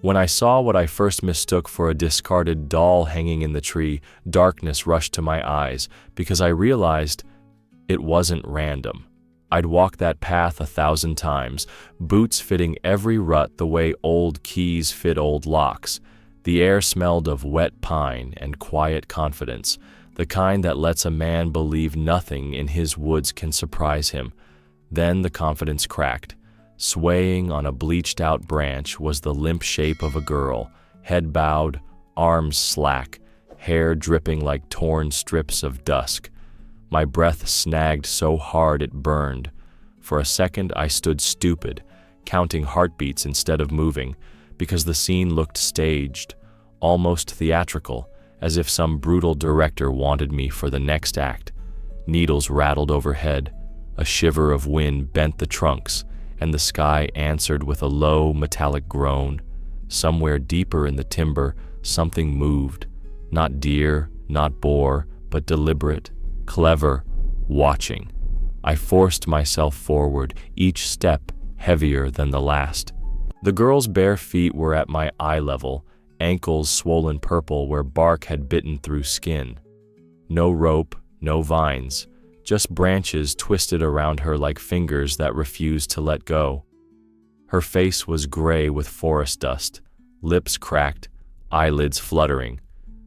When I saw what I first mistook for a discarded doll hanging in the tree, darkness rushed to my eyes because I realized it wasn't random. I'd walked that path 1,000 times, boots fitting every rut the way old keys fit old locks. The air smelled of wet pine and quiet confidence, the kind that lets a man believe nothing in his woods can surprise him. Then the confidence cracked. Swaying on a bleached-out branch was the limp shape of a girl, head bowed, arms slack, hair dripping like torn strips of dusk. My breath snagged so hard it burned. For a second I stood stupid, counting heartbeats instead of moving, because the scene looked staged, almost theatrical, as if some brutal director wanted me for the next act. Needles rattled overhead, a shiver of wind bent the trunks, and the sky answered with a low, metallic groan. Somewhere deeper in the timber, something moved. Not deer, not boar, but deliberate, clever, watching. I forced myself forward, each step heavier than the last. The girl's bare feet were at my eye level, ankles swollen purple where bark had bitten through skin. No rope, no vines, just branches twisted around her like fingers that refused to let go. Her face was gray with forest dust, lips cracked, eyelids fluttering.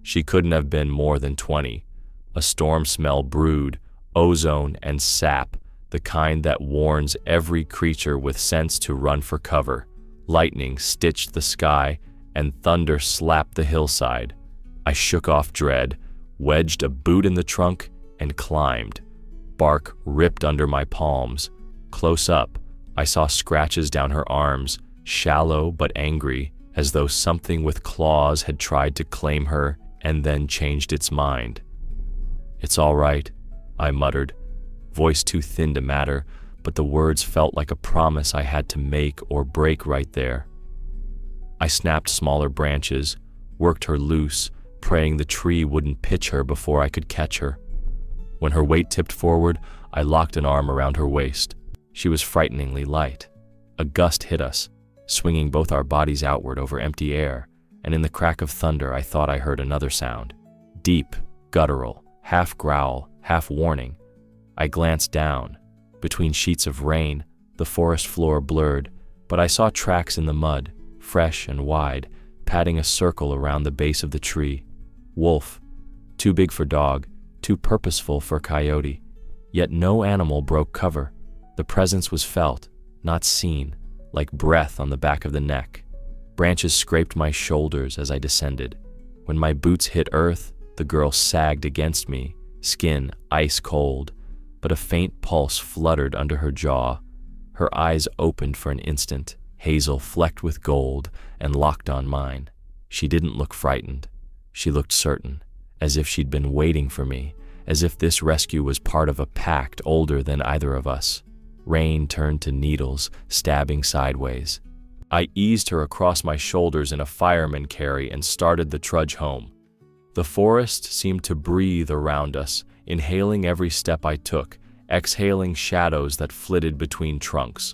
She couldn't have been more than 20. A storm smell brewed, ozone and sap, the kind that warns every creature with sense to run for cover. Lightning stitched the sky, and thunder slapped the hillside. I shook off dread, wedged a boot in the trunk, and climbed. Bark ripped under my palms. Close up, I saw scratches down her arms, shallow but angry, as though something with claws had tried to claim her and then changed its mind. "It's all right," I muttered, voice too thin to matter, but the words felt like a promise I had to make or break right there. I snapped smaller branches, worked her loose, praying the tree wouldn't pitch her before I could catch her. When her weight tipped forward, I locked an arm around her waist. She was frighteningly light. A gust hit us, swinging both our bodies outward over empty air, and in the crack of thunder I thought I heard another sound. Deep, guttural, half growl, half warning. I glanced down. Between sheets of rain, the forest floor blurred, but I saw tracks in the mud, fresh and wide, padding a circle around the base of the tree. Wolf, too big for dog, too purposeful for coyote. Yet no animal broke cover. The presence was felt, not seen, like breath on the back of the neck. Branches scraped my shoulders as I descended. When my boots hit earth, the girl sagged against me, skin ice cold, but a faint pulse fluttered under her jaw. Her eyes opened for an instant, hazel flecked with gold, and locked on mine. She didn't look frightened. She looked certain, as if she'd been waiting for me, as if this rescue was part of a pact older than either of us. Rain turned to needles, stabbing sideways. I eased her across my shoulders in a fireman carry and started the trudge home. The forest seemed to breathe around us, inhaling every step I took, exhaling shadows that flitted between trunks.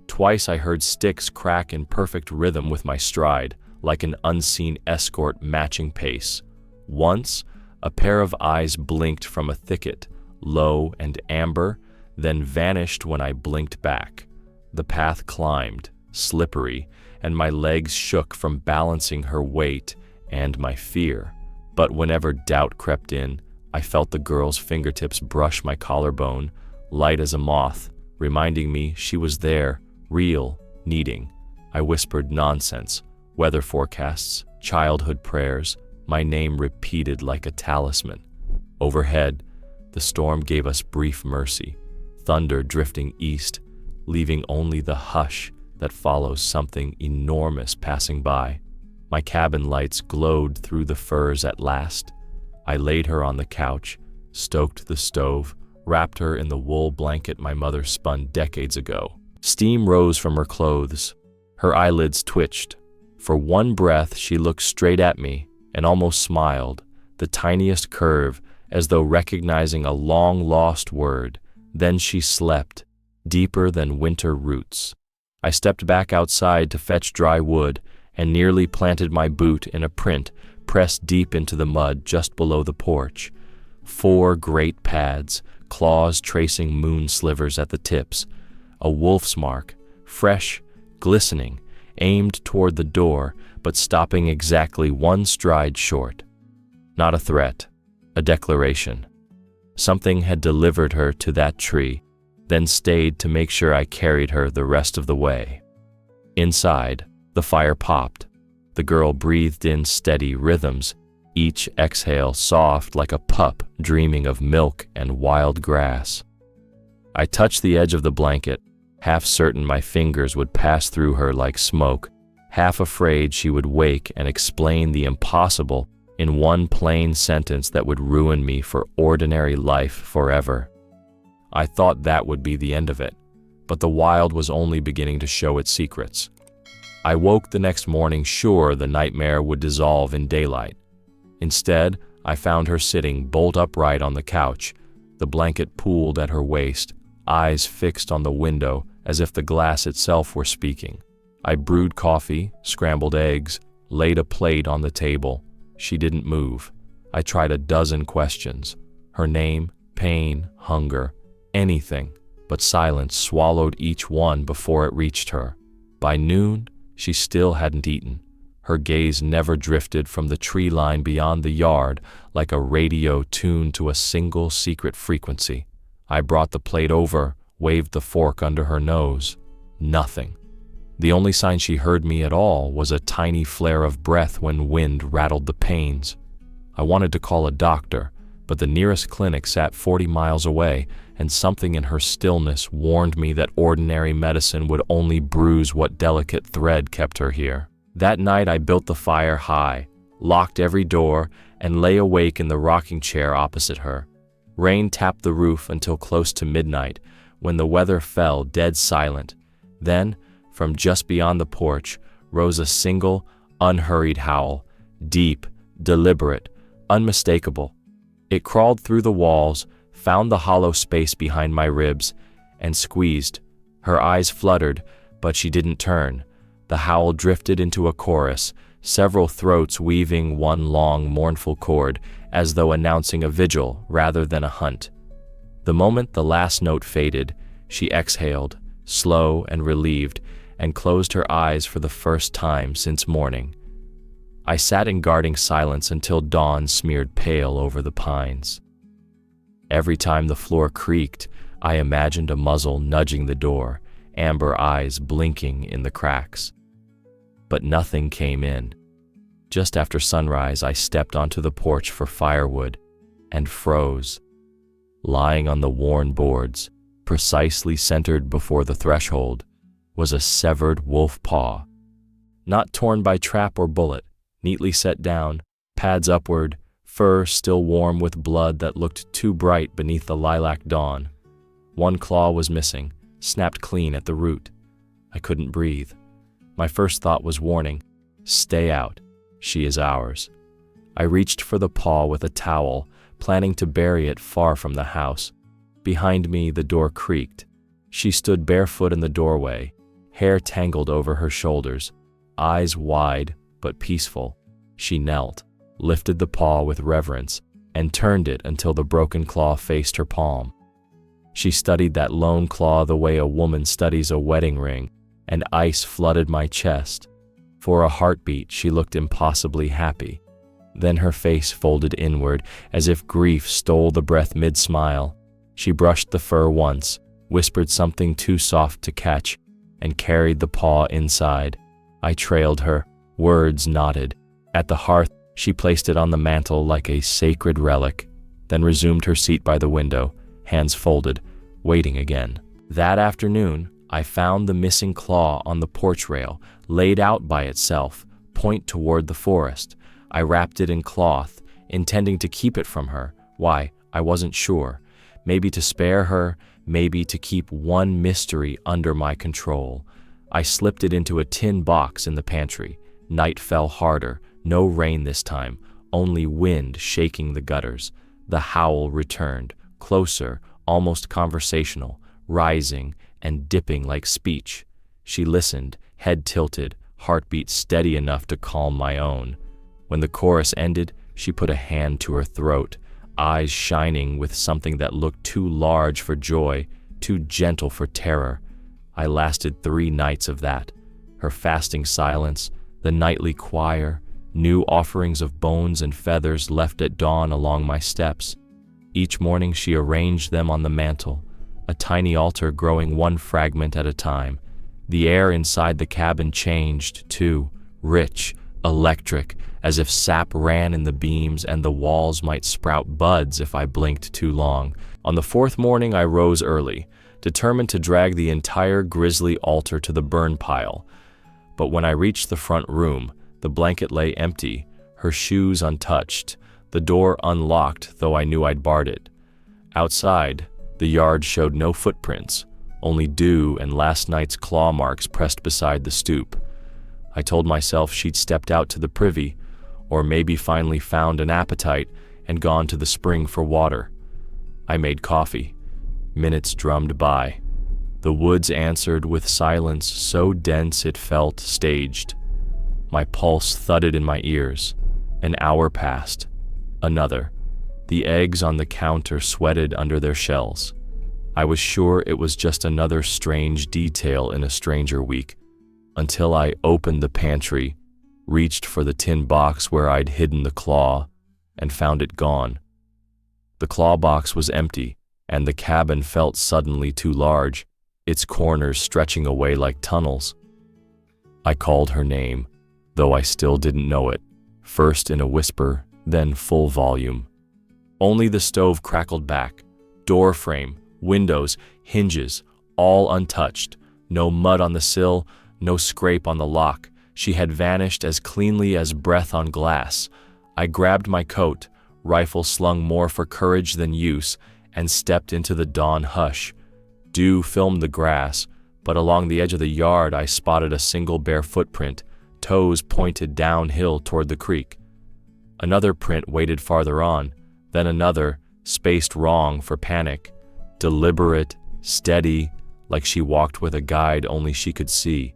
Twice I heard sticks crack in perfect rhythm with my stride, like an unseen escort matching pace. Once, a pair of eyes blinked from a thicket, low and amber, then vanished when I blinked back. The path climbed, slippery, and my legs shook from balancing her weight and my fear. But whenever doubt crept in, I felt the girl's fingertips brush my collarbone, light as a moth, reminding me she was there, real, needing. I whispered nonsense, weather forecasts, childhood prayers, my name repeated like a talisman. Overhead, the storm gave us brief mercy, thunder drifting east, leaving only the hush that follows something enormous passing by. My cabin lights glowed through the firs at last. I laid her on the couch, stoked the stove, wrapped her in the wool blanket my mother spun decades ago. Steam rose from her clothes. Her eyelids twitched. For one breath, she looked straight at me and almost smiled, the tiniest curve, as though recognizing a long-lost word. Then she slept, deeper than winter roots. I stepped back outside to fetch dry wood, and nearly planted my boot in a print pressed deep into the mud just below the porch. 4 great pads, claws tracing moon slivers at the tips, a wolf's mark, fresh, glistening, aimed toward the door, but stopping exactly 1 stride short. Not a threat, a declaration. Something had delivered her to that tree, then stayed to make sure I carried her the rest of the way. Inside, the fire popped. The girl breathed in steady rhythms, each exhale soft like a pup dreaming of milk and wild grass. I touched the edge of the blanket, half certain my fingers would pass through her like smoke, half afraid she would wake and explain the impossible in one plain sentence that would ruin me for ordinary life forever. I thought that would be the end of it, but the wild was only beginning to show its secrets. I woke the next morning sure the nightmare would dissolve in daylight. Instead, I found her sitting bolt upright on the couch, the blanket pooled at her waist, eyes fixed on the window as if the glass itself were speaking. I brewed coffee, scrambled eggs, laid a plate on the table. She didn't move. I tried a dozen questions. Her name, pain, hunger, anything, but silence swallowed each one before it reached her. By noon, she still hadn't eaten. Her gaze never drifted from the tree line beyond the yard like a radio tuned to a single secret frequency. I brought the plate over, waved the fork under her nose. Nothing. The only sign she heard me at all was a tiny flare of breath when wind rattled the panes. I wanted to call a doctor, but the nearest clinic sat 40 miles away, and something in her stillness warned me that ordinary medicine would only bruise what delicate thread kept her here. That night I built the fire high, locked every door, and lay awake in the rocking chair opposite her. Rain tapped the roof until close to midnight, when the weather fell dead silent. Then, from just beyond the porch, rose a single, unhurried howl, deep, deliberate, unmistakable. It crawled through the walls, found the hollow space behind my ribs, and squeezed. Her eyes fluttered, but she didn't turn. The howl drifted into a chorus, several throats weaving one long, mournful chord, as though announcing a vigil rather than a hunt. The moment the last note faded, she exhaled, slow and relieved, and closed her eyes for the first time since morning. I sat in guarding silence until dawn smeared pale over the pines. Every time the floor creaked, I imagined a muzzle nudging the door, amber eyes blinking in the cracks. But nothing came in. Just after sunrise, I stepped onto the porch for firewood and froze. Lying on the worn boards, precisely centered before the threshold, was a severed wolf paw. Not torn by trap or bullet, neatly set down, pads upward, fur still warm with blood that looked too bright beneath the lilac dawn. One claw was missing, snapped clean at the root. I couldn't breathe. My first thought was warning, stay out, she is ours. I reached for the paw with a towel, planning to bury it far from the house. Behind me, the door creaked. She stood barefoot in the doorway, hair tangled over her shoulders, eyes wide but peaceful. She knelt, lifted the paw with reverence, and turned it until the broken claw faced her palm. She studied that lone claw the way a woman studies a wedding ring, and ice flooded my chest. For a heartbeat, she looked impossibly happy. Then her face folded inward, as if grief stole the breath mid-smile. She brushed the fur once, whispered something too soft to catch, and carried the paw inside. I trailed her, words knotted. At the hearth, she placed it on the mantel like a sacred relic, then resumed her seat by the window, hands folded, waiting again. That afternoon, I found the missing claw on the porch rail, laid out by itself, point toward the forest. I wrapped it in cloth, intending to keep it from her. Why, I wasn't sure. Maybe to spare her, maybe to keep one mystery under my control. I slipped it into a tin box in the pantry. Night fell harder, no rain this time, only wind shaking the gutters. The howl returned, closer, almost conversational, rising and dipping like speech. She listened, head tilted, heartbeat steady enough to calm my own. When the chorus ended, she put a hand to her throat, eyes shining with something that looked too large for joy, too gentle for terror. I lasted 3 nights of that. Her fasting silence, the nightly choir, new offerings of bones and feathers left at dawn along my steps. Each morning she arranged them on the mantel, a tiny altar growing one fragment at a time. The air inside the cabin changed, too, rich, electric, as if sap ran in the beams and the walls might sprout buds if I blinked too long. On the 4th morning I rose early, determined to drag the entire grisly altar to the burn pile. But when I reached the front room, the blanket lay empty, her shoes untouched, the door unlocked, though I knew I'd barred it. Outside, the yard showed no footprints, only dew and last night's claw marks pressed beside the stoop. I told myself she'd stepped out to the privy, or maybe finally found an appetite and gone to the spring for water. I made coffee. Minutes drummed by. The woods answered with silence so dense it felt staged. My pulse thudded in my ears. An hour passed. Another. The eggs on the counter sweated under their shells. I was sure it was just another strange detail in a stranger week, until I opened the pantry, reached for the tin box where I'd hidden the claw, and found it gone. The claw box was empty, and the cabin felt suddenly too large, its corners stretching away like tunnels. I called her name, though I still didn't know it, first in a whisper, then full volume. Only the stove crackled back, door frame, windows, hinges, all untouched, no mud on the sill, no scrape on the lock. She had vanished as cleanly as breath on glass. I grabbed my coat, rifle slung more for courage than use, and stepped into the dawn hush. Dew filmed the grass, but along the edge of the yard I spotted a single bare footprint, toes pointed downhill toward the creek. Another print waited farther on, then another, spaced wrong for panic, deliberate, steady, like she walked with a guide only she could see.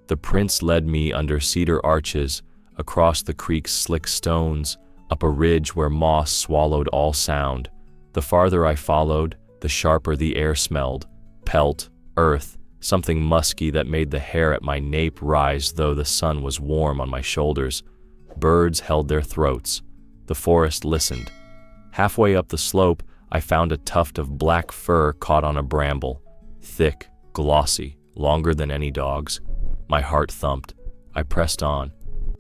The prints led me under cedar arches, across the creek's slick stones, up a ridge where moss swallowed all sound. The farther I followed, the sharper the air smelled. Pelt, earth, something musky that made the hair at my nape rise though the sun was warm on my shoulders. Birds held their throats. The forest listened. Halfway up the slope, I found a tuft of black fur caught on a bramble. Thick, glossy, longer than any dog's. My heart thumped. I pressed on.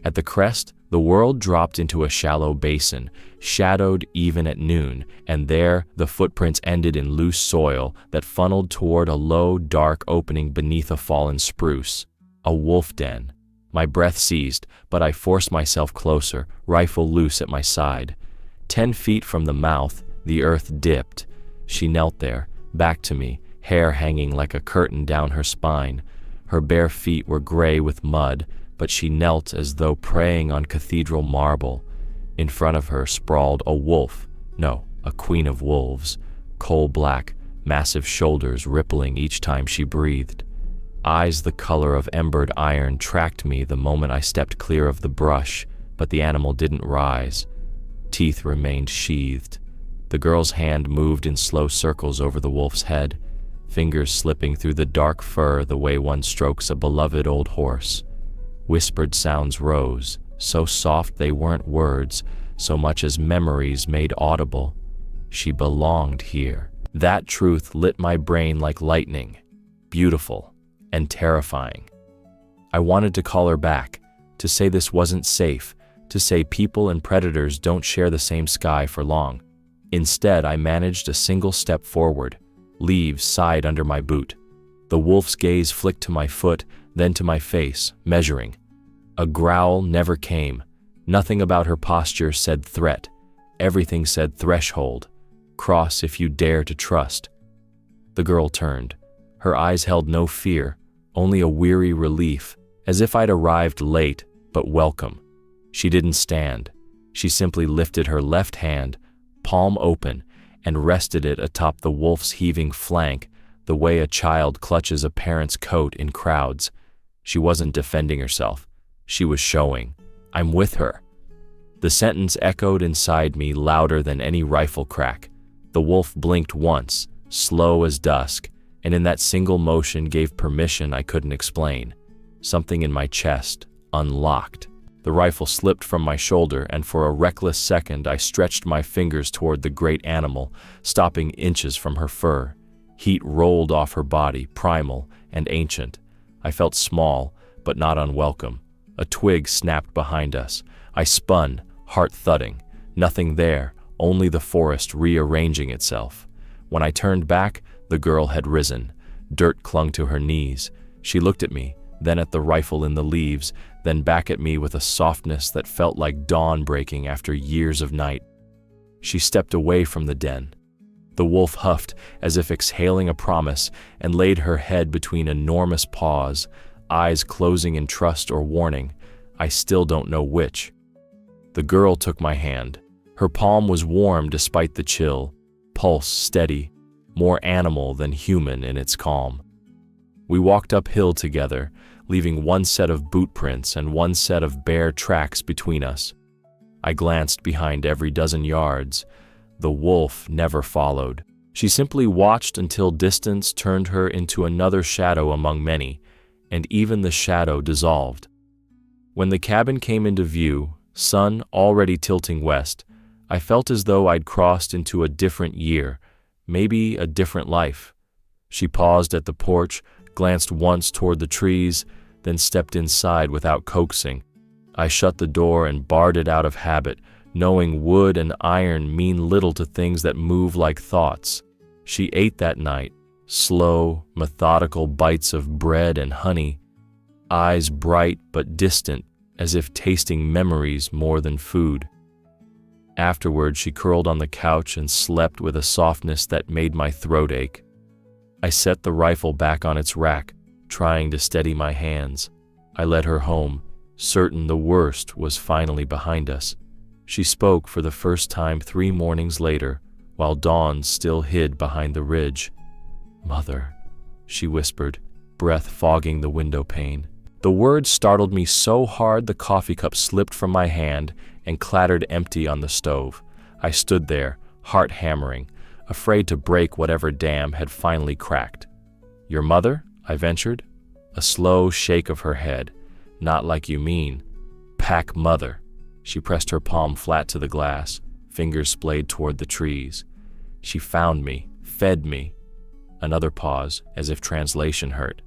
At the crest, the world dropped into a shallow basin, shadowed even at noon, and there the footprints ended in loose soil that funneled toward a low, dark opening beneath a fallen spruce. A wolf den. My breath seized, but I forced myself closer, rifle loose at my side. 10 feet from the mouth, the earth dipped. She knelt there, back to me, hair hanging like a curtain down her spine. Her bare feet were gray with mud, but she knelt as though praying on cathedral marble. In front of her sprawled a wolf, no, a queen of wolves, coal-black, massive shoulders rippling each time she breathed. Eyes the color of embered iron tracked me the moment I stepped clear of the brush, but the animal didn't rise. Teeth remained sheathed. The girl's hand moved in slow circles over the wolf's head, fingers slipping through the dark fur the way one strokes a beloved old horse. Whispered sounds rose, so soft they weren't words, so much as memories made audible. She belonged here. That truth lit my brain like lightning, beautiful and terrifying. I wanted to call her back, to say this wasn't safe, to say people and predators don't share the same sky for long. Instead, I managed a single step forward. Leaves sighed under my boot. The wolf's gaze flicked to my foot, then to my face, measuring. A growl never came. Nothing about her posture said threat. Everything said threshold. Cross if you dare to trust. The girl turned. Her eyes held no fear, only a weary relief, as if I'd arrived late, but welcome. She didn't stand. She simply lifted her left hand, palm open, and rested it atop the wolf's heaving flank, the way a child clutches a parent's coat in crowds. She wasn't defending herself. She was showing, "I'm with her." The sentence echoed inside me louder than any rifle crack. The wolf blinked once, slow as dusk, and in that single motion gave permission I couldn't explain. Something in my chest unlocked. The rifle slipped from my shoulder, and for a reckless second I stretched my fingers toward the great animal, stopping inches from her fur. Heat rolled off her body, primal and ancient. I felt small, but not unwelcome. A twig snapped behind us. I spun, heart thudding. Nothing there, only the forest rearranging itself. When I turned back, the girl had risen. Dirt clung to her knees. She looked at me, then at the rifle in the leaves, then back at me with a softness that felt like dawn breaking after years of night. She stepped away from the den. The wolf huffed, as if exhaling a promise, and laid her head between enormous paws, eyes closing in trust or warning. I still don't know which. The girl took my hand. Her palm was warm despite the chill, pulse steady, more animal than human in its calm. We walked uphill together, leaving one set of boot prints and one set of bare tracks between us. I glanced behind every dozen yards. The wolf never followed. She simply watched until distance turned her into another shadow among many, and even the shadow dissolved. When the cabin came into view, sun already tilting west, I felt as though I'd crossed into a different year, maybe a different life. She paused at the porch, glanced once toward the trees, then stepped inside without coaxing. I shut the door and barred it out of habit, knowing wood and iron mean little to things that move like thoughts. She ate that night, slow, methodical bites of bread and honey, eyes bright but distant, as if tasting memories more than food. Afterward, she curled on the couch and slept with a softness that made my throat ache. I set the rifle back on its rack, trying to steady my hands. I led her home, certain the worst was finally behind us. She spoke for the first time 3 mornings later, while dawn still hid behind the ridge. "Mother," she whispered, breath fogging the window pane. The words startled me so hard the coffee cup slipped from my hand and clattered empty on the stove. I stood there, heart hammering, afraid to break whatever dam had finally cracked. "Your mother?" I ventured. A slow shake of her head. "Not like you mean. Pack mother." She pressed her palm flat to the glass, fingers splayed toward the trees. "She found me, fed me." Another pause, as if translation hurt.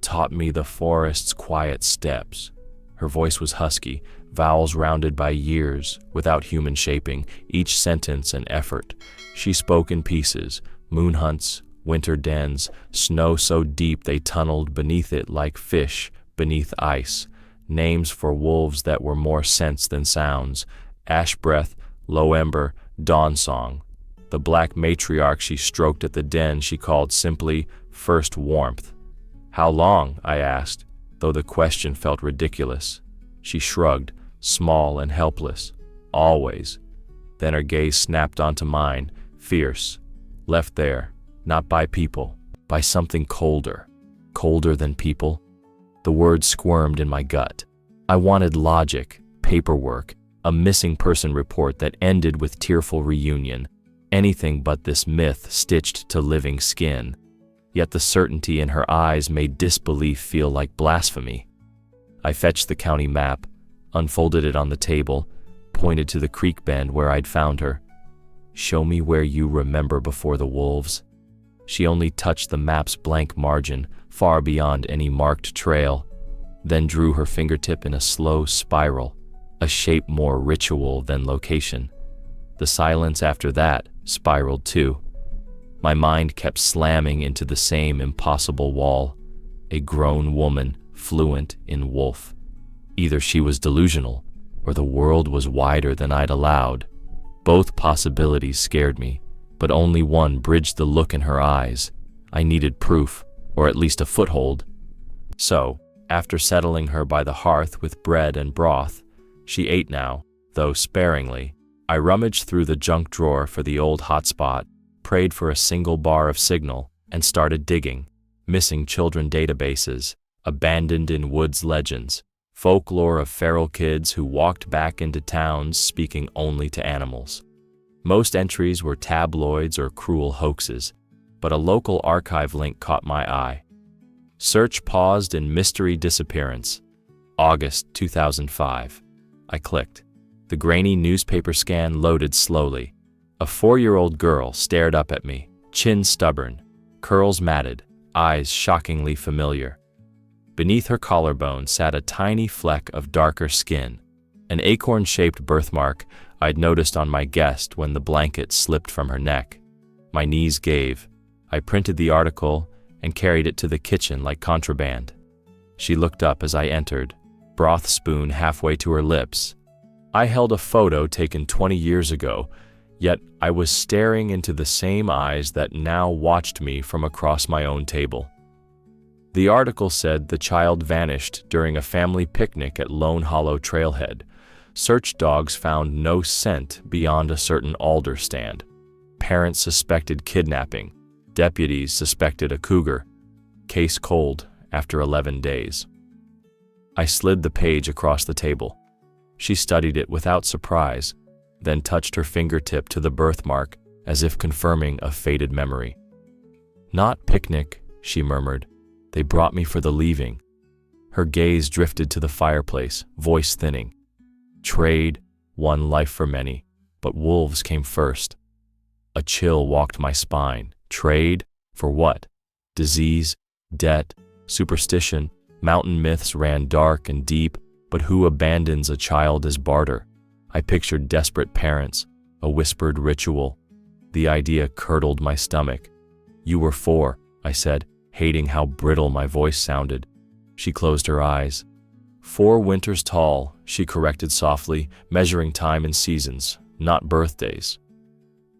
"Taught me the forest's quiet steps." Her voice was husky, vowels rounded by years, without human shaping, each sentence an effort. She spoke in pieces, moon hunts, winter dens, snow so deep they tunneled beneath it like fish beneath ice, names for wolves that were more scents than sounds, ash breath, low ember, dawn song. The black matriarch she stroked at the den she called simply first warmth. "How long?" I asked, though the question felt ridiculous. She shrugged, small and helpless. "Always." Then her gaze snapped onto mine, fierce. Left there, not by people, by something colder. Colder than people? The words squirmed in my gut. I wanted logic, paperwork, a missing person report that ended with tearful reunion. Anything but this myth stitched to living skin. Yet the certainty in her eyes made disbelief feel like blasphemy. I fetched the county map, unfolded it on the table, pointed to the creek bend where I'd found her. "Show me where you remember before the wolves." She only touched the map's blank margin, far beyond any marked trail, then drew her fingertip in a slow spiral, a shape more ritual than location. The silence after that spiraled too. My mind kept slamming into the same impossible wall. A grown woman, fluent in wolf. Either she was delusional, or the world was wider than I'd allowed. Both possibilities scared me, but only one bridged the look in her eyes. I needed proof, or at least a foothold. So, after settling her by the hearth with bread and broth, she ate now, though sparingly. I rummaged through the junk drawer for the old hotspot, prayed for a single bar of signal, and started digging. Missing children databases, abandoned in woods legends, folklore of feral kids who walked back into towns speaking only to animals. Most entries were tabloids or cruel hoaxes, but a local archive link caught my eye. Search paused in mystery disappearance. August 2005. I clicked. The grainy newspaper scan loaded slowly. A 4-year-old girl stared up at me, chin stubborn, curls matted, eyes shockingly familiar. Beneath her collarbone sat a tiny fleck of darker skin, an acorn-shaped birthmark I'd noticed on my guest when the blanket slipped from her neck. My knees gave. I printed the article and carried it to the kitchen like contraband. She looked up as I entered, broth spoon halfway to her lips. I held a photo taken 20 years ago, yet I was staring into the same eyes that now watched me from across my own table. The article said the child vanished during a family picnic at Lone Hollow Trailhead. Search dogs found no scent beyond a certain alder stand. Parents suspected kidnapping. Deputies suspected a cougar. Case cold after 11 days. I slid the page across the table. She studied it without surprise, then touched her fingertip to the birthmark as if confirming a faded memory. "Not picnic," she murmured. "They brought me for the leaving." Her gaze drifted to the fireplace, voice thinning. "Trade, one life for many, but wolves came first." A chill walked my spine. Trade? For what? Disease? Debt? Superstition? Mountain myths ran dark and deep, but who abandons a child as barter? I pictured desperate parents, a whispered ritual. The idea curdled my stomach. "You were 4, I said, hating how brittle my voice sounded. She closed her eyes. "4 winters tall," she corrected softly, measuring time in seasons, not birthdays.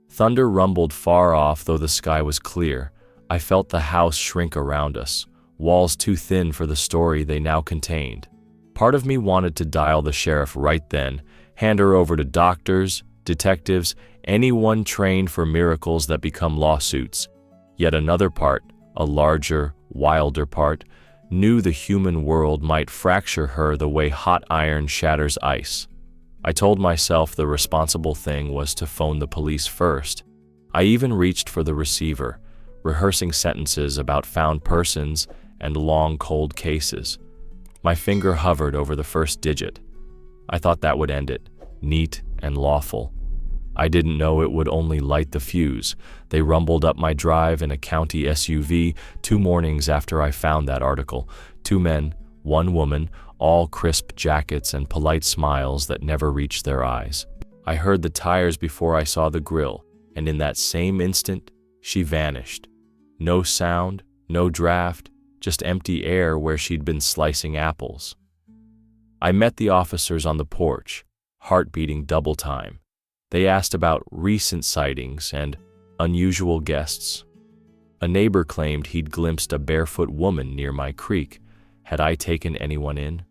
Thunder rumbled far off, though the sky was clear. I felt the house shrink around us, walls too thin for the story they now contained. Part of me wanted to dial the sheriff right then, hand her over to doctors, detectives, anyone trained for miracles that become lawsuits. Yet another part, a larger, wilder part, knew the human world might fracture her the way hot iron shatters ice. I told myself the responsible thing was to phone the police first. I even reached for the receiver, rehearsing sentences about found persons and long cold cases. My finger hovered over the first digit. I thought that would end it, neat and lawful. I didn't know it would only light the fuse. They rumbled up my drive in a county SUV 2 mornings after I found that article. 2 men, 1 woman, all crisp jackets and polite smiles that never reached their eyes. I heard the tires before I saw the grill, and in that same instant, she vanished. No sound, no draft, just empty air where she'd been slicing apples. I met the officers on the porch, heart beating double time. They asked about recent sightings and unusual guests. A neighbor claimed he'd glimpsed a barefoot woman near my creek. Had I taken anyone in?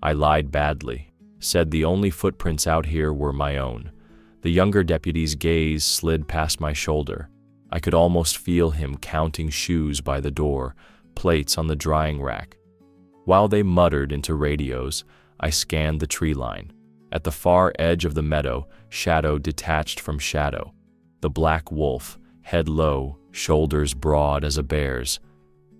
I lied badly, said the only footprints out here were my own. The younger deputy's gaze slid past my shoulder. I could almost feel him counting shoes by the door, plates on the drying rack. While they muttered into radios, I scanned the tree line. At the far edge of the meadow, shadow detached from shadow. The black wolf, head low, shoulders broad as a bear's.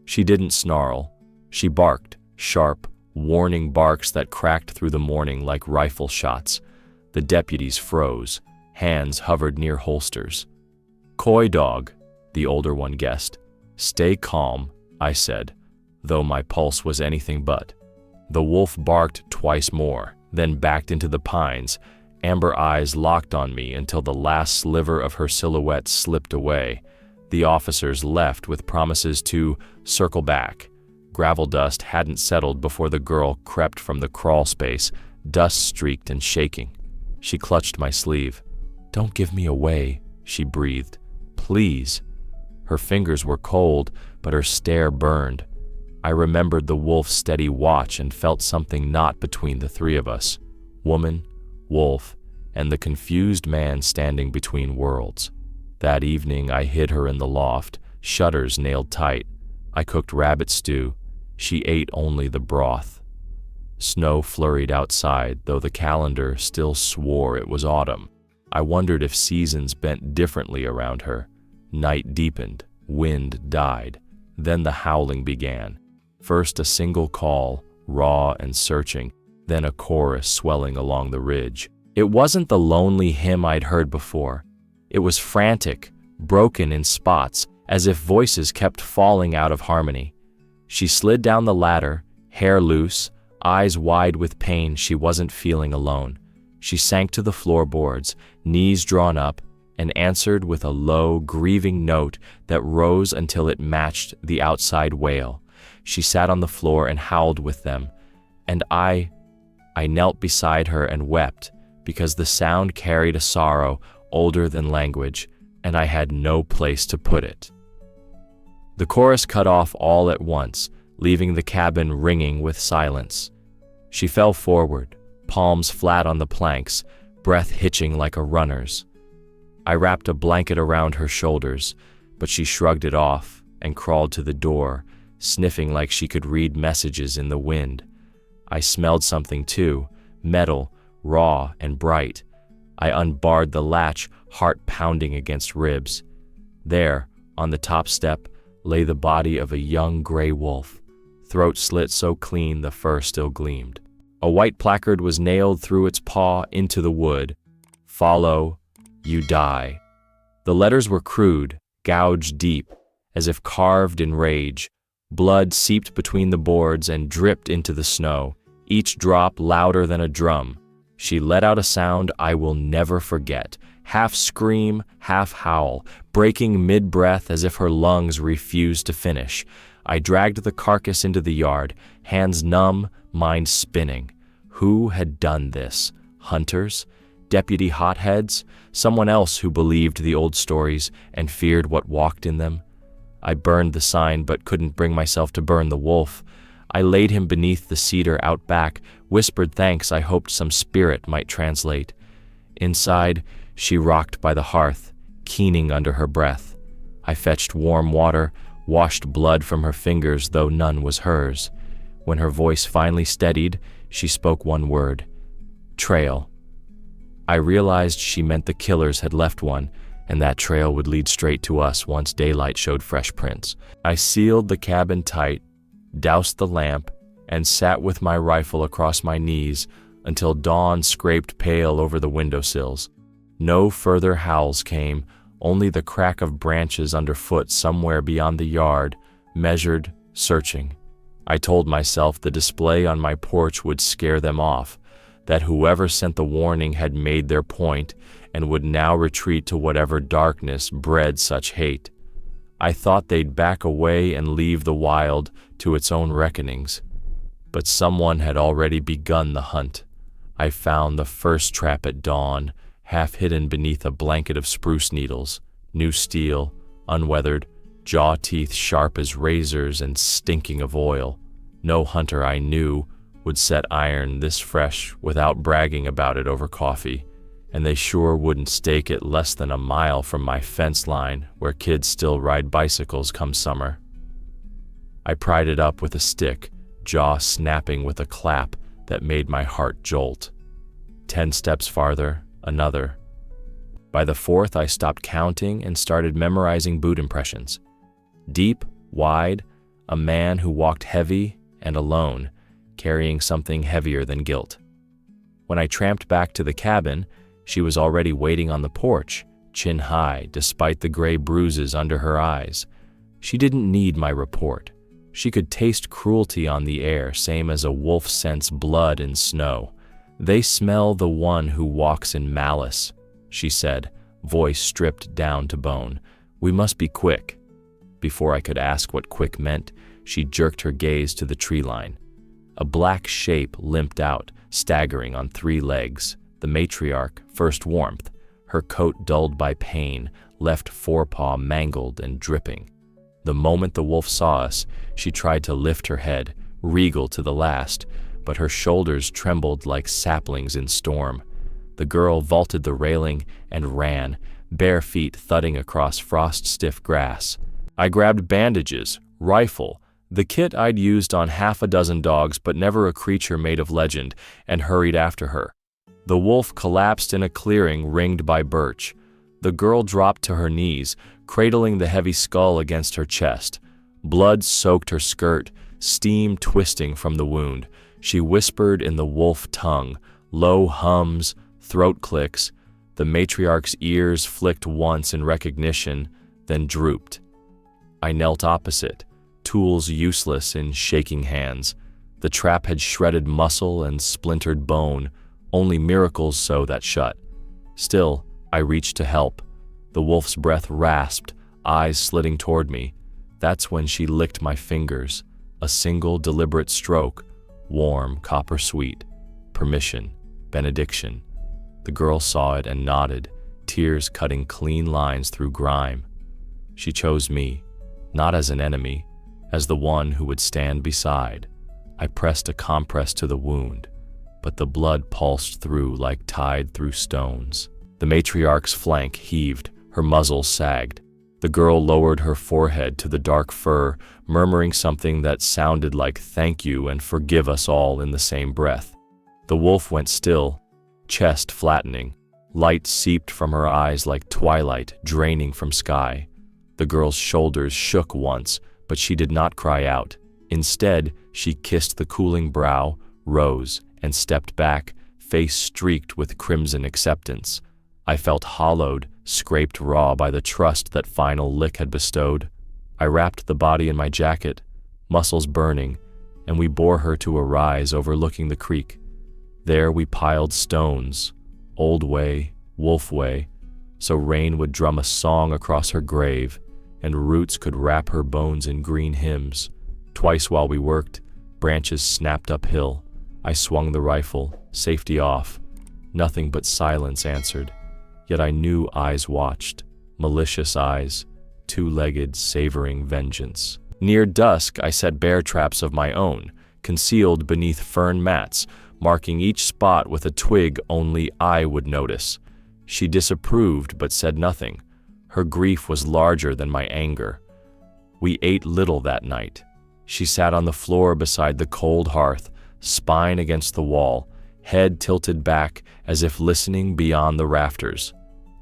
She didn't snarl. She barked, sharp, warning barks that cracked through the morning like rifle shots. The deputies froze. Hands hovered near holsters. "Coy dog," the older one guessed. "Stay calm," I said, though my pulse was anything but. The wolf barked twice more, then backed into the pines. Amber eyes locked on me until the last sliver of her silhouette slipped away. The officers left with promises to circle back. Gravel dust hadn't settled before the girl crept from the crawl space, dust-streaked and shaking. She clutched my sleeve. "Don't give me away," she breathed. "Please." Her fingers were cold, but her stare burned. I remembered the wolf's steady watch and felt something knot between the 3 of us. Woman, wolf, and the confused man standing between worlds. That evening I hid her in the loft, shutters nailed tight. I cooked rabbit stew, She ate only the broth. Snow flurried outside, though the calendar still swore it was autumn. I wondered if seasons bent differently around her. Night deepened, wind died. Then the howling began. First a single call, raw and searching, then a chorus swelling along the ridge. It wasn't the lonely hymn I'd heard before. It was frantic, broken in spots, as if voices kept falling out of harmony. She slid down the ladder, hair loose, eyes wide with pain. She wasn't feeling alone. She sank to the floorboards, knees drawn up, and answered with a low, grieving note that rose until it matched the outside wail. She sat on the floor and howled with them, and I knelt beside her and wept, because the sound carried a sorrow older than language, and I had no place to put it. The chorus cut off all at once, leaving the cabin ringing with silence. She fell forward, palms flat on the planks, breath hitching like a runner's. I wrapped a blanket around her shoulders, but she shrugged it off and crawled to the door, sniffing like she could read messages in the wind. I smelled something too, metal, raw and bright. I unbarred the latch, heart pounding against ribs. There, on the top step, lay the body of a young gray wolf, throat slit so clean the fur still gleamed. A white placard was nailed through its paw into the wood. Follow, you die. The letters were crude, gouged deep, as if carved in rage. Blood seeped between the boards and dripped into the snow, each drop louder than a drum. She let out a sound I will never forget, half scream, half howl, breaking mid-breath as if her lungs refused to finish. I dragged the carcass into the yard, hands numb, mind spinning. Who had done this? Hunters? Deputy hotheads? Someone else who believed the old stories and feared what walked in them? I burned the sign but couldn't bring myself to burn the wolf. I laid him beneath the cedar out back, whispered thanks I hoped some spirit might translate. Inside, she rocked by the hearth, keening under her breath. I fetched warm water, washed blood from her fingers, though none was hers. When her voice finally steadied, she spoke one word: trail. I realized she meant the killers had left one, and that trail would lead straight to us once daylight showed fresh prints. I sealed the cabin tight, doused the lamp, and sat with my rifle across my knees until dawn scraped pale over the windowsills. No further howls came, only the crack of branches underfoot somewhere beyond the yard, measured, searching. I told myself the display on my porch would scare them off, that whoever sent the warning had made their point and would now retreat to whatever darkness bred such hate. I thought they'd back away and leave the wild to its own reckonings. But someone had already begun the hunt. I found the first trap at dawn, half hidden beneath a blanket of spruce needles, new steel, unweathered, jaw teeth sharp as razors and stinking of oil. No hunter I knew would set iron this fresh without bragging about it over coffee, and they sure wouldn't stake it less than a mile from my fence line where kids still ride bicycles come summer. I pried it up with a stick, jaw snapping with a clap that made my heart jolt. 10 steps farther, another. By the 4th, I stopped counting and started memorizing boot impressions. Deep, wide, a man who walked heavy and alone, carrying something heavier than guilt. When I tramped back to the cabin, she was already waiting on the porch, chin high, despite the gray bruises under her eyes. She didn't need my report. She could taste cruelty on the air, same as a wolf scents blood in snow. "They smell the one who walks in malice," she said, voice stripped down to bone. "We must be quick." Before I could ask what quick meant, she jerked her gaze to the tree line. A black shape limped out, staggering on 3 legs. The matriarch, first warmth, her coat dulled by pain, left forepaw mangled and dripping. The moment the wolf saw us, she tried to lift her head, regal to the last, but her shoulders trembled like saplings in storm. The girl vaulted the railing and ran, bare feet thudding across frost-stiff grass. I grabbed bandages, rifle, The kit I'd used on half a dozen dogs, but never a creature made of legend, and hurried after her. The wolf collapsed in a clearing ringed by birch. The girl dropped to her knees, cradling the heavy skull against her chest. Blood soaked her skirt, steam twisting from the wound. She whispered in the wolf tongue, low hums, throat clicks. The matriarch's ears flicked once in recognition, then drooped. I knelt opposite, tools useless in shaking hands. The trap had shredded muscle and splintered bone, only miracles sew that shut. Still, I reached to help. The wolf's breath rasped, eyes slitting toward me. That's when she licked my fingers, a single deliberate stroke, warm, copper sweet. Permission, benediction. The girl saw it and nodded, tears cutting clean lines through grime. She chose me, not as an enemy, as the one who would stand beside. I pressed a compress to the wound, but the blood pulsed through like tide through stones. The matriarch's flank heaved, her muzzle sagged. The girl lowered her forehead to the dark fur, murmuring something that sounded like thank you and forgive us all in the same breath. The wolf went still, chest flattening. Light seeped from her eyes like twilight draining from sky. The girl's shoulders shook once, but she did not cry out. Instead, she kissed the cooling brow, rose, and stepped back, face streaked with crimson acceptance. I felt hollowed, scraped raw by the trust that final lick had bestowed. I wrapped the body in my jacket, muscles burning, and we bore her to a rise overlooking the creek. There we piled stones, old way, wolf way, so rain would drum a song across her grave, and roots could wrap her bones in green hymns. Twice while we worked, branches snapped uphill. I swung the rifle, safety off. Nothing but silence answered. Yet I knew eyes watched, malicious eyes, two-legged, savoring vengeance. Near dusk, I set bear traps of my own, concealed beneath fern mats, marking each spot with a twig only I would notice. She disapproved but said nothing. Her grief was larger than my anger. We ate little that night. She sat on the floor beside the cold hearth, spine against the wall, head tilted back as if listening beyond the rafters.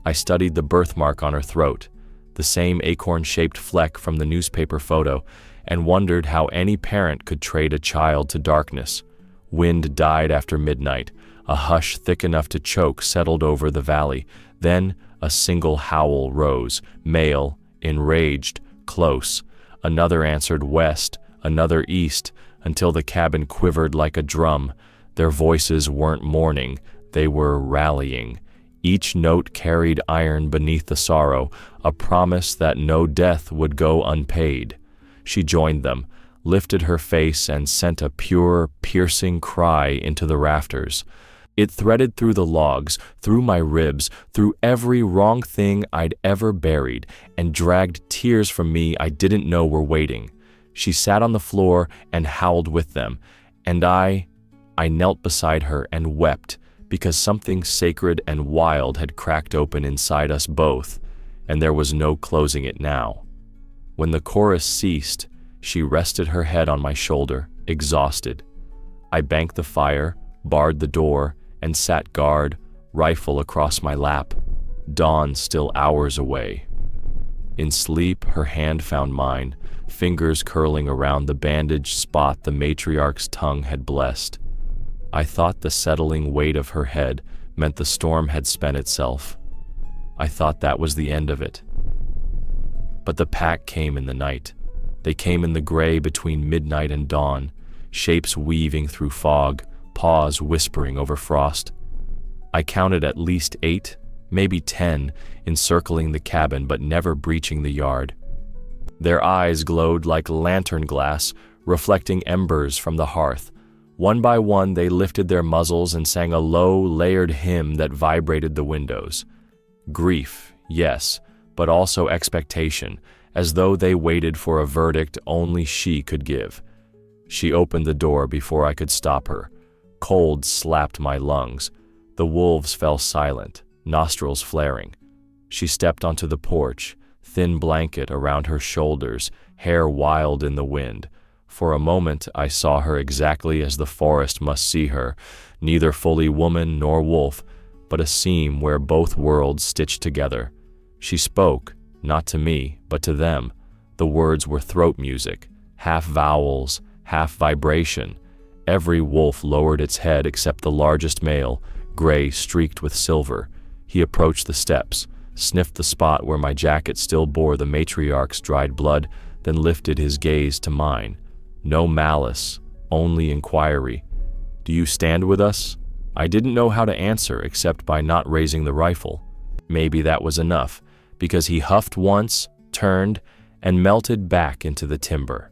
I studied the birthmark on her throat, the same acorn-shaped fleck from the newspaper photo, and wondered how any parent could trade a child to darkness. Wind died after midnight. A hush thick enough to choke settled over the valley. Then a single howl rose, male, enraged, close. Another answered west, another east, until the cabin quivered like a drum. Their voices weren't mourning, they were rallying. Each note carried iron beneath the sorrow, a promise that no death would go unpaid. She joined them, lifted her face, and sent a pure, piercing cry into the rafters. It threaded through the logs, through my ribs, through every wrong thing I'd ever buried, and dragged tears from me I didn't know were waiting. She sat on the floor and howled with them, and I knelt beside her and wept, because something sacred and wild had cracked open inside us both, and there was no closing it now. When the chorus ceased, she rested her head on my shoulder, exhausted. I banked the fire, barred the door, and sat guard, rifle across my lap, dawn still hours away. In sleep, her hand found mine, fingers curling around the bandaged spot the matriarch's tongue had blessed. I thought the settling weight of her head meant the storm had spent itself. I thought that was the end of it. But the pack came in the night. They came in the gray between midnight and dawn, shapes weaving through fog, paws whispering over frost. I counted at least 8, maybe 10, encircling the cabin but never breaching the yard. Their eyes glowed like lantern glass, reflecting embers from the hearth. One by one they lifted their muzzles and sang a low, layered hymn that vibrated the windows. Grief, yes, but also expectation, as though they waited for a verdict only she could give. She opened the door before I could stop her. Cold slapped my lungs. The wolves fell silent, nostrils flaring. She stepped onto the porch, thin blanket around her shoulders, hair wild in the wind. For a moment I saw her exactly as the forest must see her, neither fully woman nor wolf, but a seam where both worlds stitched together. She spoke, not to me, but to them. The words were throat music, half vowels, half vibration. Every wolf lowered its head except the largest male, gray streaked with silver. He approached the steps, sniffed the spot where my jacket still bore the matriarch's dried blood, then lifted his gaze to mine. No malice, only inquiry. "Do you stand with us?" I didn't know how to answer except by not raising the rifle. Maybe that was enough, because he huffed once, turned, and melted back into the timber.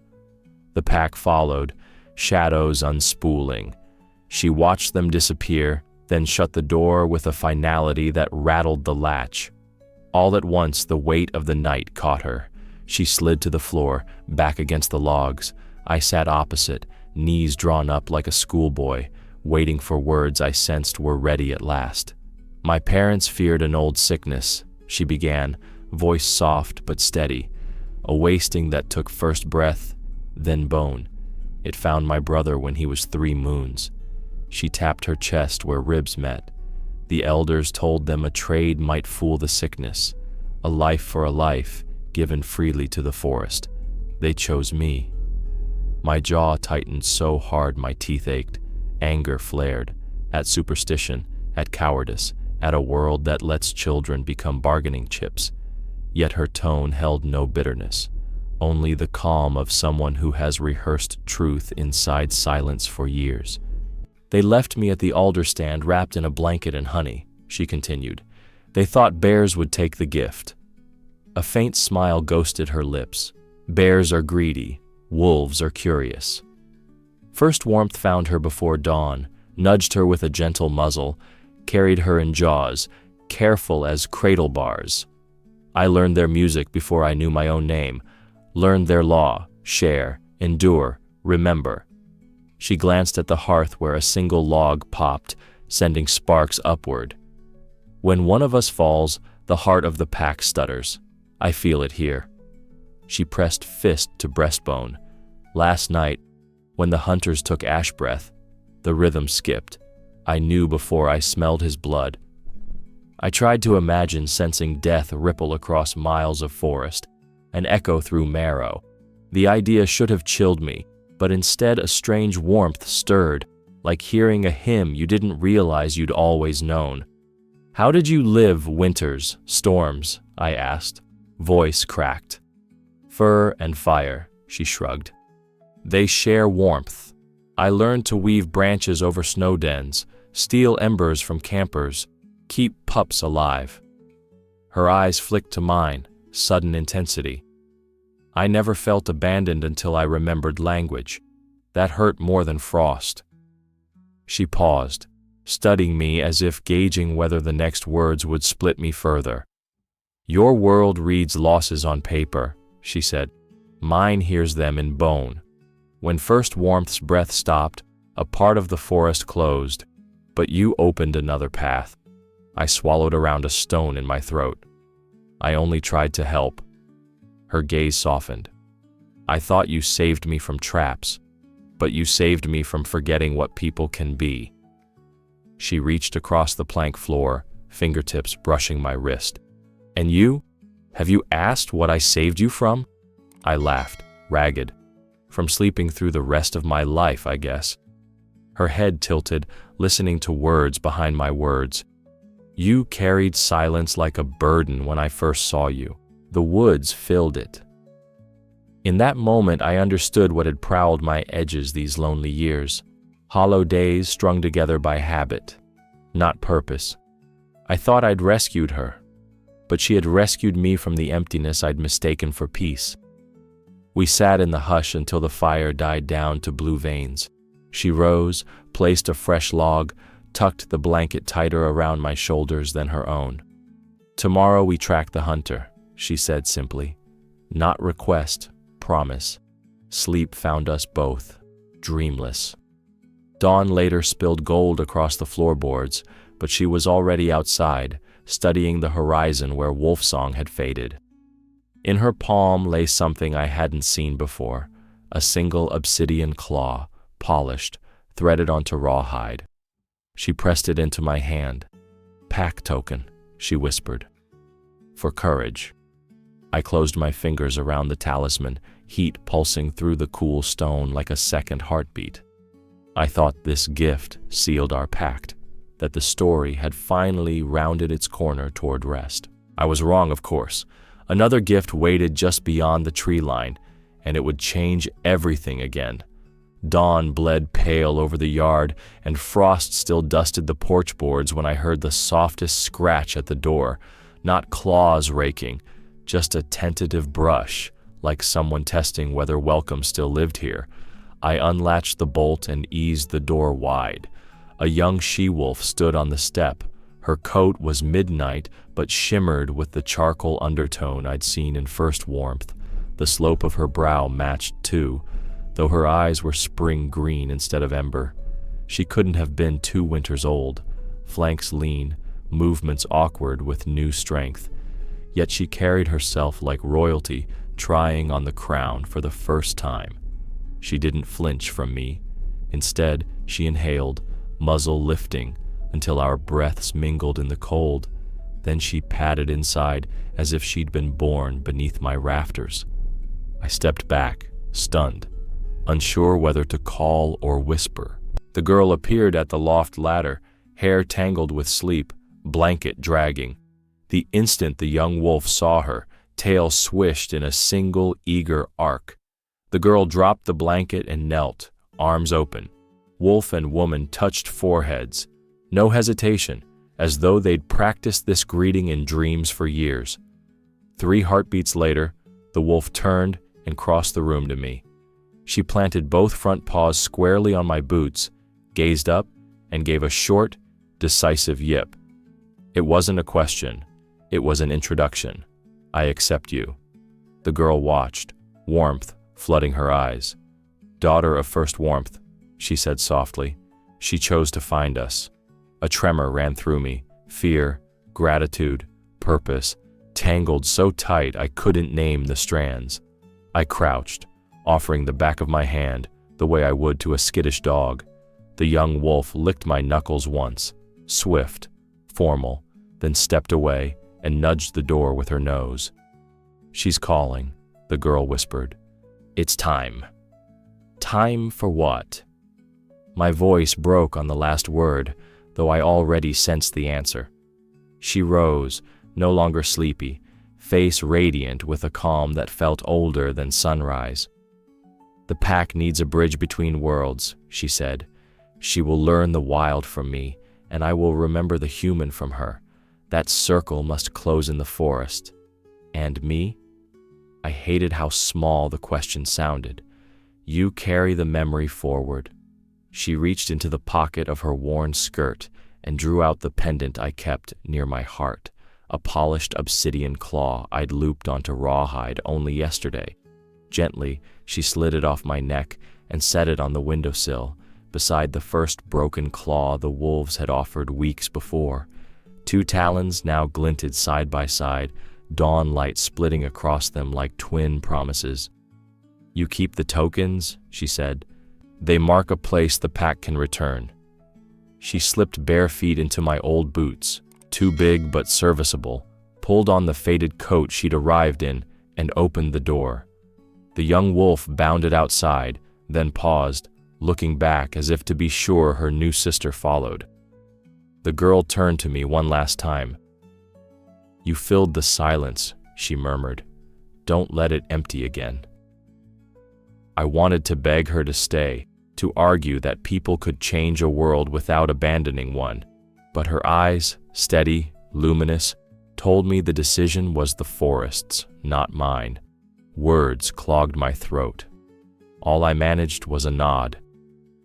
The pack followed, shadows unspooling. She watched them disappear, then shut the door with a finality that rattled the latch. All at once the weight of the night caught her. She slid to the floor, back against the logs. I sat opposite, knees drawn up like a schoolboy, waiting for words I sensed were ready at last. "My parents feared an old sickness," she began, voice soft but steady. "A wasting that took first breath, then bone. It found my brother when he was 3 moons. She tapped her chest where ribs met. The elders told them a trade might fool the sickness, a life for a life, given freely to the forest. They chose me." My jaw tightened so hard my teeth ached. Anger flared, at superstition, at cowardice, at a world that lets children become bargaining chips. Yet her tone held no bitterness, only the calm of someone who has rehearsed truth inside silence for years. "They left me at the alder stand wrapped in a blanket and honey," she continued. "They thought bears would take the gift." A faint smile ghosted her lips. "Bears are greedy, wolves are curious." First warmth found her before dawn, nudged her with a gentle muzzle, carried her in jaws, careful as cradle bars. I learned their music before I knew my own name, learned their law, share, endure, remember. She glanced at the hearth where a single log popped, sending sparks upward. "When one of us falls, the heart of the pack stutters. I feel it here." She pressed fist to breastbone. "Last night, when the hunters took ash breath, the rhythm skipped. I knew before I smelled his blood." I tried to imagine sensing death ripple across miles of forest, an echo through marrow. The idea should have chilled me, but instead a strange warmth stirred, like hearing a hymn you didn't realize you'd always known. "How did you live winters, storms?" I asked. Voice cracked. "Fur and fire," she shrugged. "They share warmth. I learned to weave branches over snow dens, steal embers from campers, keep pups alive." Her eyes flicked to mine, sudden intensity. I never felt abandoned until I remembered language. That hurt more than frost. She paused, studying me as if gauging whether the next words would split me further. "Your world reads losses on paper," she said. "Mine hears them in bone. When first warmth's breath stopped, a part of the forest closed, but you opened another path." I swallowed around a stone in my throat. "I only tried to help." Her gaze softened. "I thought you saved me from traps, but you saved me from forgetting what people can be." She reached across the plank floor, fingertips brushing my wrist. "And you? Have you asked what I saved you from?" I laughed, ragged. "From sleeping through the rest of my life, I guess." Her head tilted, listening to words behind my words. "You carried silence like a burden when I first saw you. The woods filled it." In that moment I understood what had prowled my edges these lonely years. Hollow days strung together by habit, not purpose. I thought I'd rescued her, but she had rescued me from the emptiness I'd mistaken for peace. We sat in the hush until the fire died down to blue veins. She rose, placed a fresh log, tucked the blanket tighter around my shoulders than her own. "Tomorrow we track the hunter," she said simply. "Not request, promise." Sleep found us both, dreamless. Dawn later spilled gold across the floorboards, but she was already outside, studying the horizon where wolf song had faded. In her palm lay something I hadn't seen before, a single obsidian claw, polished, threaded onto rawhide. She pressed it into my hand. "Pack token," she whispered. "For courage." I closed my fingers around the talisman, heat pulsing through the cool stone like a second heartbeat. I thought this gift sealed our pact, that the story had finally rounded its corner toward rest. I was wrong, of course. Another gift waited just beyond the tree line, and it would change everything again. Dawn bled pale over the yard, and frost still dusted the porch boards when I heard the softest scratch at the door, not claws raking, just a tentative brush, like someone testing whether welcome still lived here. I unlatched the bolt and eased the door wide. A young she-wolf stood on the step. Her coat was midnight, but shimmered with the charcoal undertone I'd seen in first warmth. The slope of her brow matched too, though her eyes were spring green instead of ember. She couldn't have been 2 winters old, flanks lean, movements awkward with new strength. Yet she carried herself like royalty, trying on the crown for the first time. She didn't flinch from me. Instead, she inhaled, muzzle lifting, until our breaths mingled in the cold. Then she padded inside as if she'd been born beneath my rafters. I stepped back, stunned, unsure whether to call or whisper. The girl appeared at the loft ladder, hair tangled with sleep, blanket dragging. The instant the young wolf saw her, tail swished in a single eager arc. The girl dropped the blanket and knelt, arms open. Wolf and woman touched foreheads. No hesitation, as though they'd practiced this greeting in dreams for years. 3 heartbeats later, the wolf turned and crossed the room to me. She planted both front paws squarely on my boots, gazed up, and gave a short, decisive yip. It wasn't a question. It was an introduction. "I accept you." The girl watched, warmth flooding her eyes. "Daughter of first warmth," she said softly. "She chose to find us." A tremor ran through me, fear, gratitude, purpose, tangled so tight I couldn't name the strands. I crouched, offering the back of my hand the way I would to a skittish dog. The young wolf licked my knuckles once, swift, formal, then stepped away and nudged the door with her nose. "She's calling," the girl whispered. "It's time." "Time for what?" My voice broke on the last word, though I already sensed the answer. She rose, no longer sleepy, face radiant with a calm that felt older than sunrise. "The pack needs a bridge between worlds," she said. "She will learn the wild from me, and I will remember the human from her. That circle must close in the forest. And me?" I hated how small the question sounded. "You carry the memory forward." She reached into the pocket of her worn skirt and drew out the pendant I kept near my heart, a polished obsidian claw I'd looped onto rawhide only yesterday. Gently, she slid it off my neck and set it on the windowsill, beside the first broken claw the wolves had offered weeks before. 2 talons now glinted side by side, dawn light splitting across them like twin promises. "You keep the tokens," she said. "They mark a place the pack can return." She slipped bare feet into my old boots, too big but serviceable, pulled on the faded coat she'd arrived in, and opened the door. The young wolf bounded outside, then paused, looking back as if to be sure her new sister followed. The girl turned to me one last time. "You filled the silence," she murmured. "Don't let it empty again." I wanted to beg her to stay, to argue that people could change a world without abandoning one, but her eyes, steady, luminous, told me the decision was the forest's, not mine. Words clogged my throat. All I managed was a nod.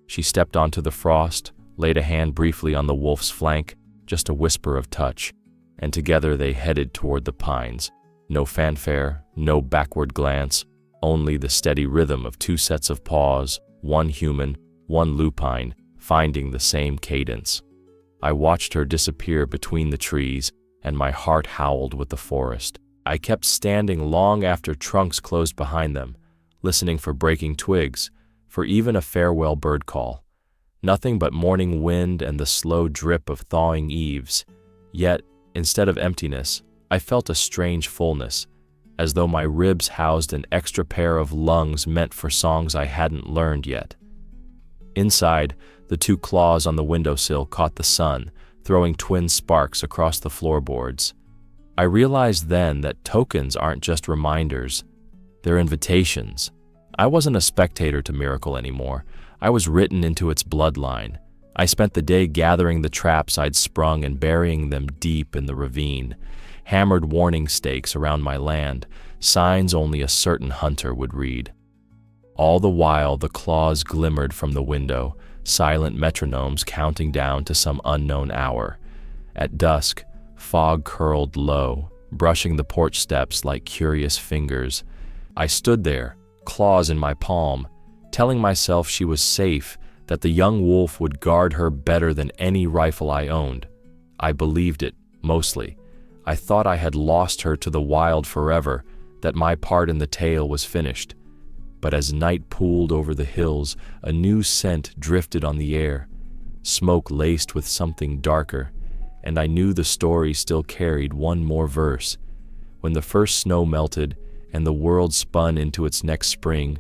She stepped onto the frost, laid a hand briefly on the wolf's flank, just a whisper of touch, and together they headed toward the pines. No fanfare, no backward glance, only the steady rhythm of 2 sets of paws, one human, one lupine, finding the same cadence. I watched her disappear between the trees, and my heart howled with the forest. I kept standing long after trunks closed behind them, listening for breaking twigs, for even a farewell bird call. Nothing but morning wind and the slow drip of thawing eaves. Yet, instead of emptiness, I felt a strange fullness, as though my ribs housed an extra pair of lungs meant for songs I hadn't learned yet. Inside, the two claws on the windowsill caught the sun, throwing twin sparks across the floorboards. I realized then that tokens aren't just reminders, they're invitations. I wasn't a spectator to miracle anymore. I was written into its bloodline. I spent the day gathering the traps I'd sprung and burying them deep in the ravine, hammered warning stakes around my land, signs only a certain hunter would read. All the while the claws glimmered from the window, silent metronomes counting down to some unknown hour. At dusk, fog curled low, brushing the porch steps like curious fingers. I stood there, claws in my palm, telling myself she was safe, that the young wolf would guard her better than any rifle I owned. I believed it, mostly. I thought I had lost her to the wild forever, that my part in the tale was finished. But as night pooled over the hills, a new scent drifted on the air, smoke laced with something darker, and I knew the story still carried one more verse. When the first snow melted and the world spun into its next spring,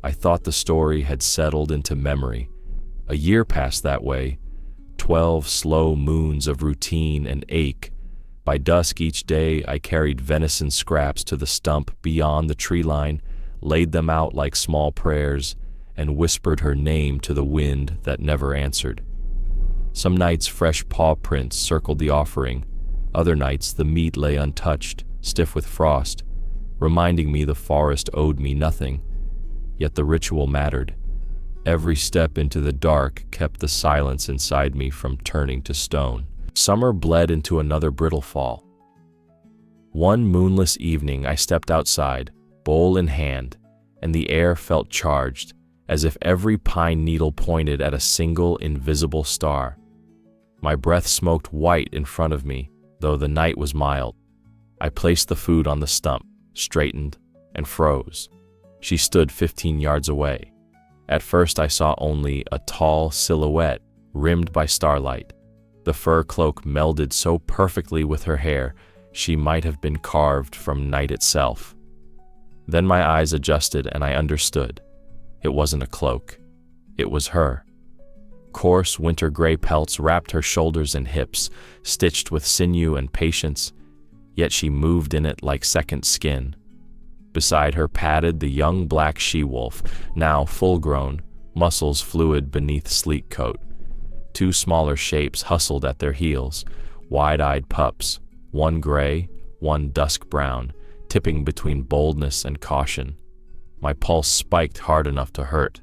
I thought the story had settled into memory. A year passed that way, 12 slow moons of routine and ache. By dusk each day I carried venison scraps to the stump beyond the tree line, laid them out like small prayers, and whispered her name to the wind that never answered. Some nights fresh paw prints circled the offering. Other nights the meat lay untouched, stiff with frost, reminding me the forest owed me nothing. Yet the ritual mattered. Every step into the dark kept the silence inside me from turning to stone. Summer bled into another brittle fall. One moonless evening I stepped outside, bowl in hand, and the air felt charged, as if every pine needle pointed at a single invisible star. My breath smoked white in front of me, though the night was mild. I placed the food on the stump, straightened, and froze. She stood 15 yards away. At first I saw only a tall silhouette rimmed by starlight. The fur cloak melded so perfectly with her hair, she might have been carved from night itself. Then my eyes adjusted and I understood. It wasn't a cloak. It was her. Coarse winter gray pelts wrapped her shoulders and hips, stitched with sinew and patience, yet she moved in it like second skin. Beside her padded the young black she-wolf, now full-grown, muscles fluid beneath sleek coat. Two smaller shapes hustled at their heels, wide-eyed pups, one gray, one dusk brown, tipping between boldness and caution. My pulse spiked hard enough to hurt.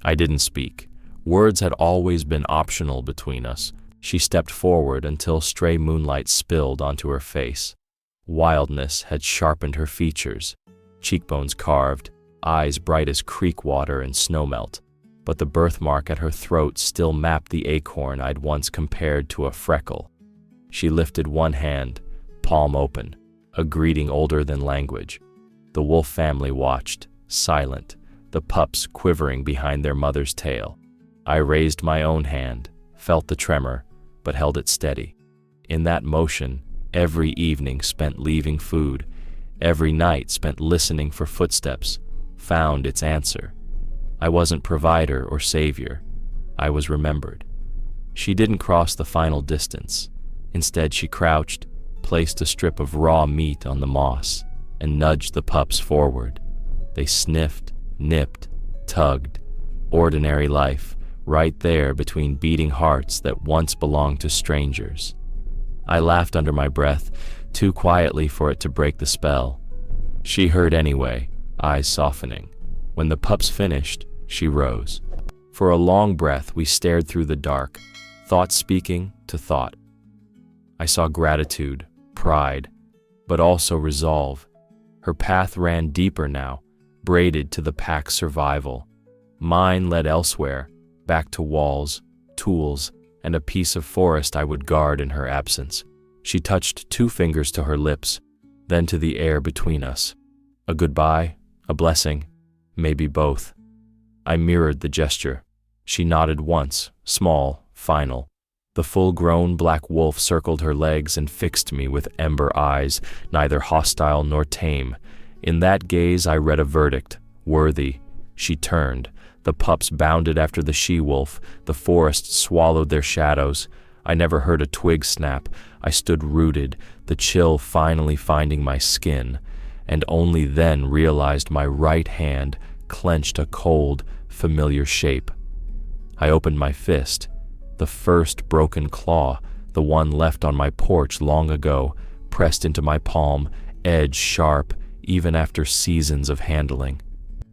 I didn't speak. Words had always been optional between us. She stepped forward until stray moonlight spilled onto her face. Wildness had sharpened her features, cheekbones carved, eyes bright as creek water and snowmelt. But the birthmark at her throat still mapped the acorn I'd once compared to a freckle. She lifted one hand, palm open, a greeting older than language. The wolf family watched, silent, the pups quivering behind their mother's tail. I raised my own hand, felt the tremor, but held it steady. In that motion, every evening spent leaving food, every night spent listening for footsteps, found its answer. I wasn't provider or savior. I was remembered. She didn't cross the final distance. Instead, she crouched, placed a strip of raw meat on the moss, and nudged the pups forward. They sniffed, nipped, tugged. Ordinary life, right there between beating hearts that once belonged to strangers. I laughed under my breath, too quietly for it to break the spell. She heard anyway, eyes softening. When the pups finished, she rose. For a long breath, we stared through the dark, thought speaking to thought. I saw gratitude, pride, but also resolve. Her path ran deeper now, braided to the pack's survival. Mine led elsewhere, back to walls, tools, and a piece of forest I would guard in her absence. She touched 2 fingers to her lips, then to the air between us. A goodbye, a blessing, Maybe both. I mirrored the gesture. She nodded once, small, final. The full-grown black wolf circled her legs and fixed me with ember eyes, neither hostile nor tame. In that gaze I read a verdict, worthy. She turned. The pups bounded after the she-wolf. The forest swallowed their shadows. I never heard a twig snap. I stood rooted, the chill finally finding my skin, and only then realized my right hand clenched a cold, familiar shape. I opened my fist. The first broken claw, the one left on my porch long ago, pressed into my palm, edge sharp, even after seasons of handling.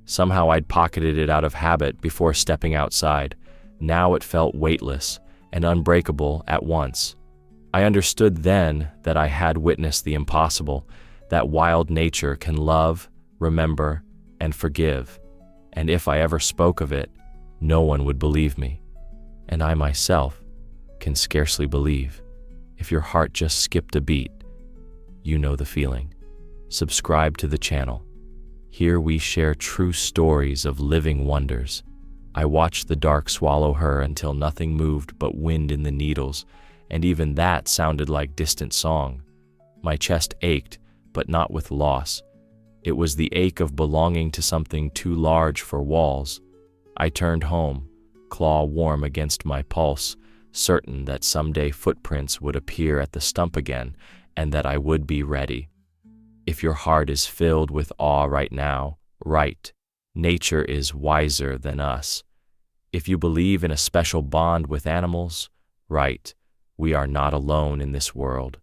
Somehow I'd pocketed it out of habit before stepping outside. Now it felt weightless and unbreakable at once. I understood then that I had witnessed the impossible, that wild nature can love, remember, and forgive. And if I ever spoke of it, no one would believe me. And I myself can scarcely believe. If your heart just skipped a beat, you know the feeling. Subscribe to the channel. Here we share true stories of living wonders. I watched the dark swallow her until nothing moved but wind in the needles, and even that sounded like distant song. My chest ached, but not with loss. It was the ache of belonging to something too large for walls. I turned home, claw warm against my pulse, certain that someday footprints would appear at the stump again and that I would be ready. If your heart is filled with awe right now, right. Nature is wiser than us. If you believe in a special bond with animals, right. We are not alone in this world.